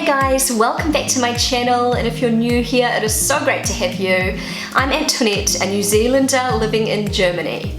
guys, welcome back to my channel, and if you're new here, it is so great to have you. I'm Antoinette, a New Zealander living in Germany.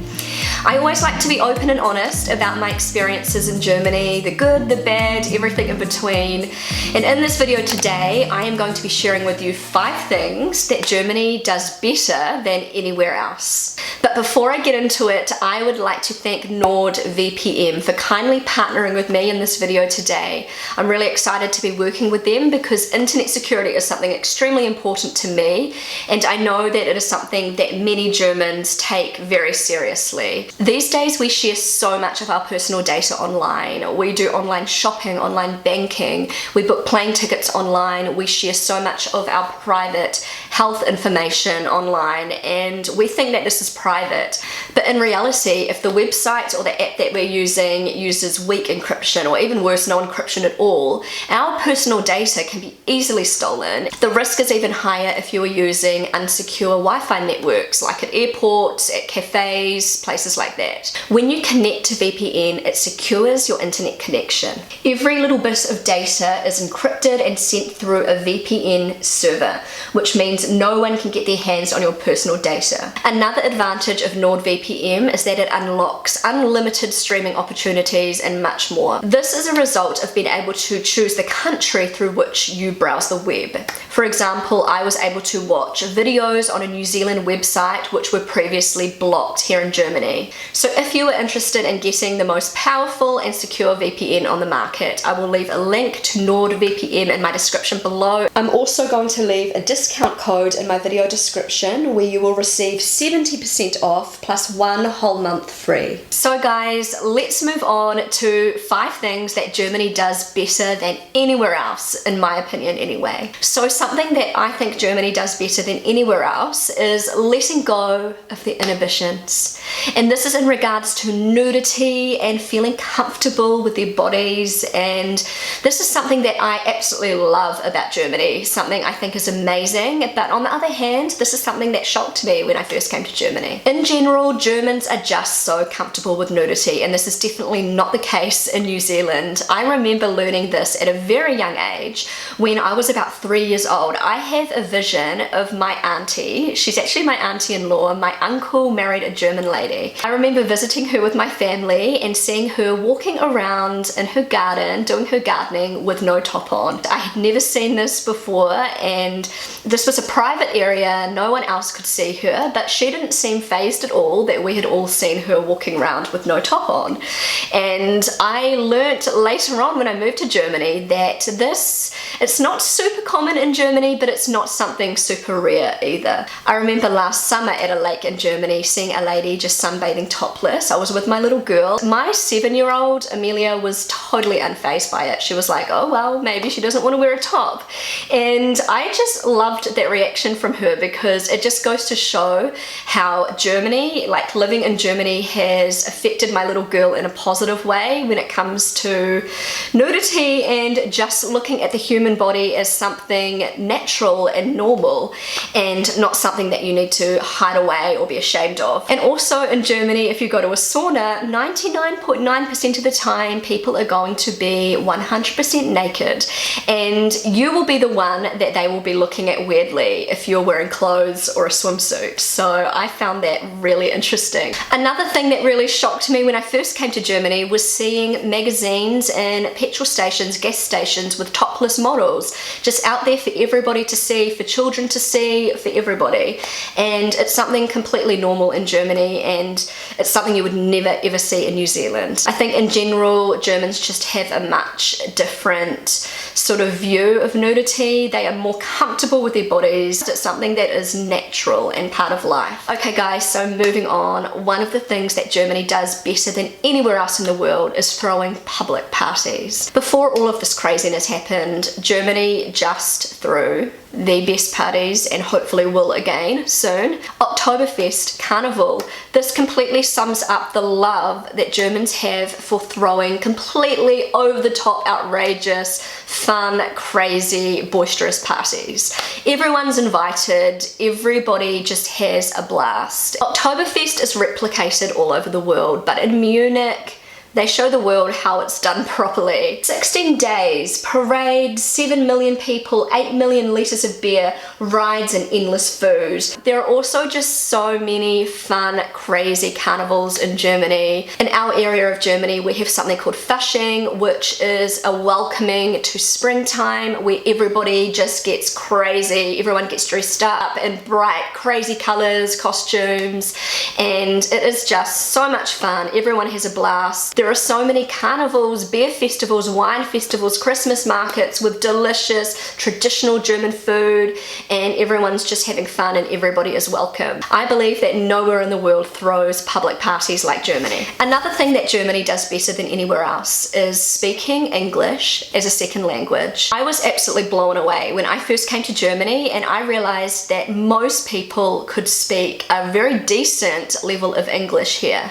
I always like to be open and honest about my experiences in Germany, the good, the bad, everything in between. And in this video today, I am going to be sharing with you 5 things that Germany does better than anywhere else. But before I get into it, I would like to thank NordVPN for kindly partnering with me in this video today. I'm really excited to be working with them because internet security is something extremely important to me, and I know that it is something that many Germans take very seriously. These days we share so much of our personal data online. We do online shopping, online banking, we book plane tickets online, we share so much of our private health information online, and we think that this is private. But in reality, if the website or the app that we're using uses weak encryption, or even worse, no encryption at all, our personal data can be easily stolen. The risk is even higher if you are using unsecure Wi-Fi networks, like at airports, at cafes, places like that. When you connect to VPN, it secures your internet connection. Every little bit of data is encrypted and sent through a VPN server, which means no one can get their hands on your personal data. Another advantage of NordVPN is that it unlocks unlimited streaming opportunities and much more. This is a result of being able to choose the country through which you browse the web. For example, I was able to watch videos on a New Zealand website which were previously blocked here in Germany. So if you are interested in getting the most powerful and secure VPN on the market, I will leave a link to NordVPN in my description below. I'm also going to leave a discount code in my video description where you will receive 70% off plus 1 whole month free. So guys, let's move on to 5 things that Germany does better than anywhere else, in my opinion anyway. So something that I think Germany does better than anywhere else is letting go of their inhibitions. And this is in regards to nudity and feeling comfortable with their bodies, and this is something that I absolutely love about Germany, something I think is amazing. But on the other hand, this is something that shocked me when I first came to Germany. In general, Germans are just so comfortable with nudity, and this is definitely not the case in New Zealand. I remember learning this at a very young age. When I was about 3 years old, I have a vision of my auntie. She's actually my auntie-in-law. My uncle married a German lady. I remember visiting her with my family and seeing her walking around in her garden, doing her gardening with no top on. I had never seen this before, and this was a private area, no one else could see her, but she didn't seem fazed at all that we had all seen her walking around with no top on. And I learnt later on when I moved to Germany that it's not super common in Germany, but it's not something super rare either. I remember last summer at a lake in Germany seeing a lady just sunbathing topless. I was with my little girl. My 7-year-old Amelia was totally unfazed by it. She was like, oh well, maybe she doesn't want to wear a top. And I just loved that reaction from her, because it just goes to show how Germany, like living in Germany, has affected my little girl in a positive way when it comes to nudity and just looking at the human body as something natural and normal, and not something that you need to hide away or be ashamed of. And also in Germany, if you go to a sauna, 99.9% of the time people are going to be 100% naked, and you will be the one that they will be looking at weirdly if you're wearing clothes or a swimsuit. So I found that really interesting. Another thing that really shocked me when I first came to Germany was seeing magazines and petrol stations, gas stations with topless models just out there for everybody to see, for children to see, for everybody. And it's something completely normal in Germany, and it's something you would never ever see in New Zealand. I think in general, Germans just have a much different sort of view of nudity. They are more comfortable with their bodies. It's something that is natural and part of life. Okay guys, so moving on, one of the things that Germany does better than anywhere else in the world is throwing public parties. Before all of this craziness happened, Germany just threw the best parties, and hopefully will again soon. Oktoberfest, Carnival. This completely sums up the love that Germans have for throwing completely over the top, outrageous, fun, crazy, boisterous parties. Everyone's invited, everybody just has a blast. Oktoberfest is replicated all over the world, but in Munich, They show the world how it's done properly. 16 days, parades, 7 million people, 8 million litres of beer, rides and endless food. There are also just so many fun, crazy carnivals in Germany. In our area of Germany, we have something called Fasching, which is a welcoming to springtime where everybody just gets crazy. Everyone gets dressed up in bright, crazy colours, costumes, and it is just so much fun. Everyone has a blast. There are so many carnivals, beer festivals, wine festivals, Christmas markets with delicious traditional German food, and everyone's just having fun and everybody is welcome. I believe that nowhere in the world throws public parties like Germany. Another thing that Germany does better than anywhere else is speaking English as a second language. I was absolutely blown away when I first came to Germany and I realized that most people could speak a very decent level of English here.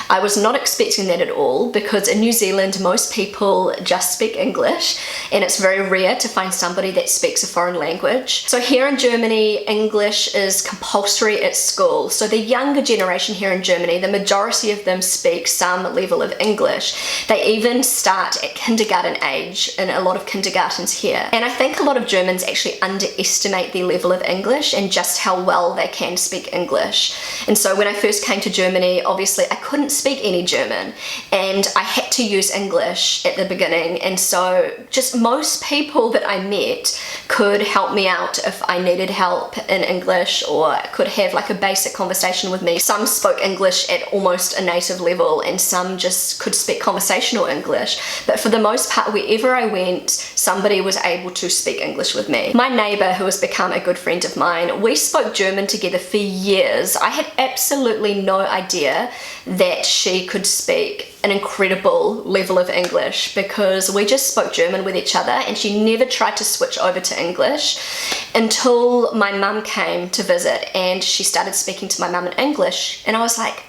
I was not expecting that at all, because in New Zealand most people just speak English and it's very rare to find somebody that speaks a foreign language. So here in Germany, English is compulsory at school. So the younger generation here in Germany, the majority of them speak some level of English. They even start at kindergarten age in a lot of kindergartens here. And I think a lot of Germans actually underestimate their level of English and just how well they can speak English. And so when I first came to Germany, obviously I couldn't speak any German, and I had to use English at the beginning, and so just most people that I met could help me out if I needed help in English or could have like a basic conversation with me. Some spoke English at almost a native level and some just could speak conversational English, but for the most part wherever I went somebody was able to speak English with me. My neighbour, who has become a good friend of mine, we spoke German together for years. I had absolutely no idea that she could speak an incredible level of English because we just spoke German with each other, and she never tried to switch over to English until my mum came to visit and she started speaking to my mum in English, and I was like,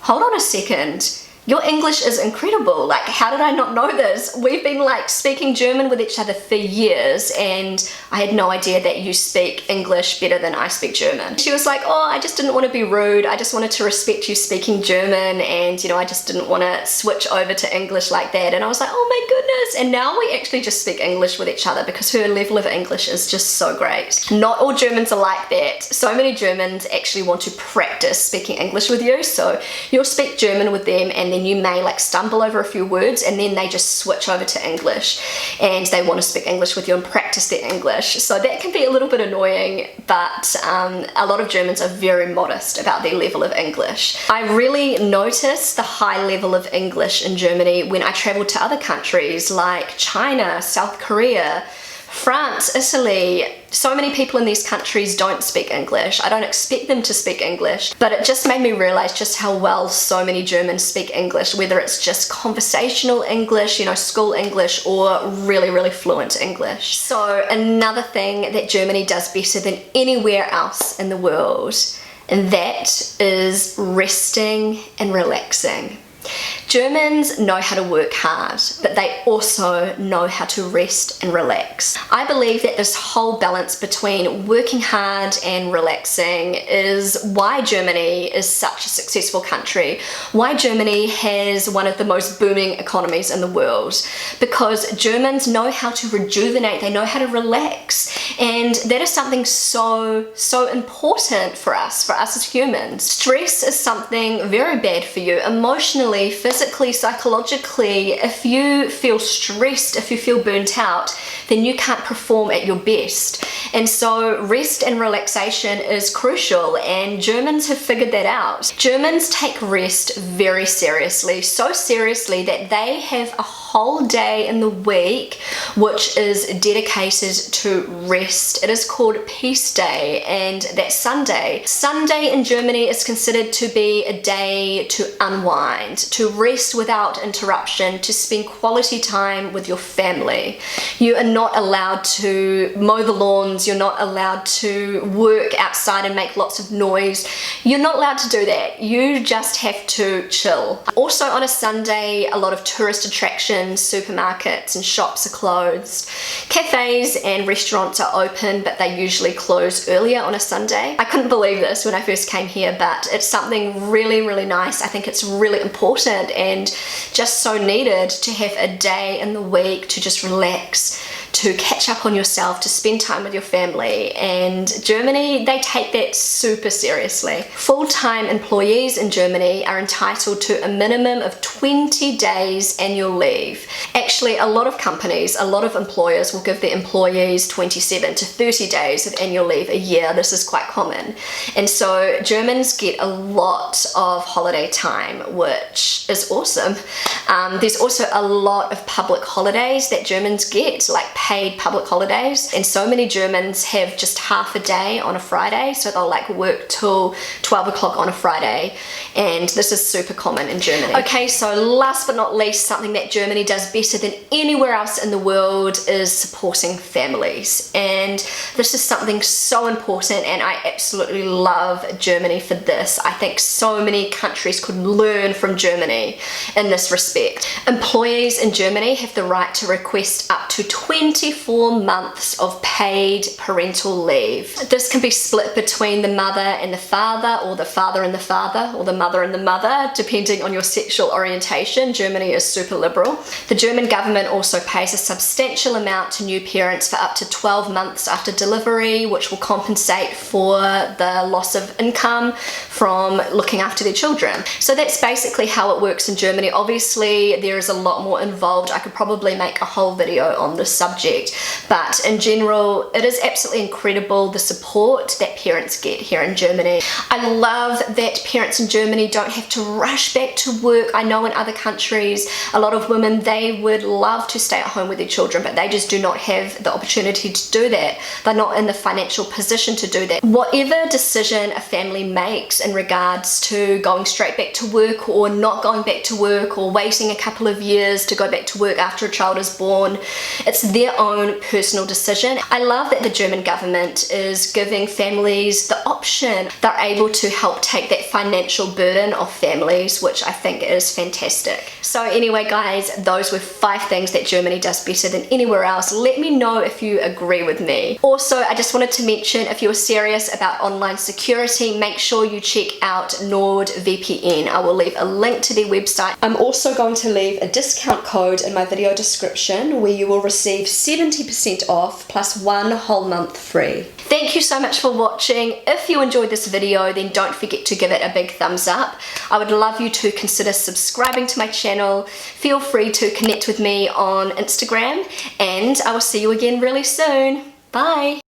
hold on a second, your English is incredible. Like, how did I not know this? We've been like speaking German with each other for years and I had no idea that you speak English better than I speak German. She was like, oh, I just didn't want to be rude. I just wanted to respect you speaking German, and you know, I just didn't want to switch over to English like that. And I was like, oh my goodness. And now we actually just speak English with each other because her level of English is just so great. Not all Germans are like that. So many Germans actually want to practice speaking English with you. So you'll speak German with them and then you may like stumble over a few words and then they just switch over to English and they want to speak English with you and practice their English. So that can be a little bit annoying, but a lot of Germans are very modest about their level of English. I really noticed the high level of English in Germany when I traveled to other countries like China, South Korea, France, Italy. So many people in these countries don't speak English. I don't expect them to speak English, but it just made me realize just how well so many Germans speak English, whether it's just conversational English, you know, school English, or really, really fluent English. So another thing that Germany does better than anywhere else in the world, and that is resting and relaxing. Germans know how to work hard, but they also know how to rest and relax. I believe that this whole balance between working hard and relaxing is why Germany is such a successful country, why Germany has one of the most booming economies in the world, because Germans know how to rejuvenate, they know how to relax, and that is something so important for us as humans. Stress is something very bad for you emotionally, physically, psychologically. If you feel stressed, if you feel burnt out, then you can't perform at your best. And so rest and relaxation is crucial, and Germans have figured that out. Germans take rest very seriously, so seriously that they have a whole day in the week which is dedicated to rest. It is called Peace Day, and that's Sunday. Sunday in Germany is considered to be a day to unwind, to rest without interruption, to spend quality time with your family. You are not allowed to mow the lawns, you're not allowed to work outside and make lots of noise. You're not allowed to do that. You just have to chill. Also on a Sunday, a lot of tourist attractions stations, supermarkets and shops are closed. Cafes and restaurants are open, but they usually close earlier on a Sunday. I couldn't believe this when I first came here, but it's something really, really nice. I think it's really important and just so needed to have a day in the week to just relax, to catch up on yourself, to spend time with your family. And Germany, they take that super seriously. Full-time employees in Germany are entitled to a minimum of 20 days annual leave. Actually, a lot of companies, a lot of employers will give their employees 27 to 30 days of annual leave a year. This is quite common. And so Germans get a lot of holiday time, which is awesome. There's also a lot of public holidays that Germans get, like paid public holidays, and so many Germans have just half a day on a Friday, so they'll like work till 12 o'clock on a Friday, and this is super common in Germany. Okay, so last but not least, something that Germany does better than anywhere else in the world is supporting families, and this is something so important, and I absolutely love Germany for this. I think so many countries could learn from Germany in this respect. Employees in Germany have the right to request up to 24 months of paid parental leave. This can be split between the mother and the father, or the father and the father, or the mother and the mother, depending on your sexual orientation. Germany is super liberal. The German government also pays a substantial amount to new parents for up to 12 months after delivery, which will compensate for the loss of income from looking after their children. So that's basically how it works in Germany. Obviously, there is a lot more involved. I could probably make a whole video on this subject, but in general, it is absolutely incredible the support that parents get here in Germany. I love that parents in Germany don't have to rush back to work. I know in other countries, a lot of women, they would love to stay at home with their children, but they just do not have the opportunity to do that. They're not in the financial position to do that. Whatever decision a family makes in regards to going straight back to work or not going back to work or waiting a couple of years to go back to work after a child is born, it's their own personal decision. I love that the German government is giving families the option. They're able to help take that financial burden off families, which I think is fantastic. So anyway, guys, those were 5 things that Germany does better than anywhere else. Let me know if you agree with me. Also, I just wanted to mention, if you're serious about online security, make sure you check out NordVPN. I will leave a link to their website. I'm also going to leave a discount code in my video description where you will receive 70% off plus 1 whole month free. Thank you so much for watching. If you enjoyed this video, then don't forget to give it a big thumbs up. I would love you to consider subscribing to my channel. Feel free to connect with me on Instagram, and I will see you again really soon. Bye!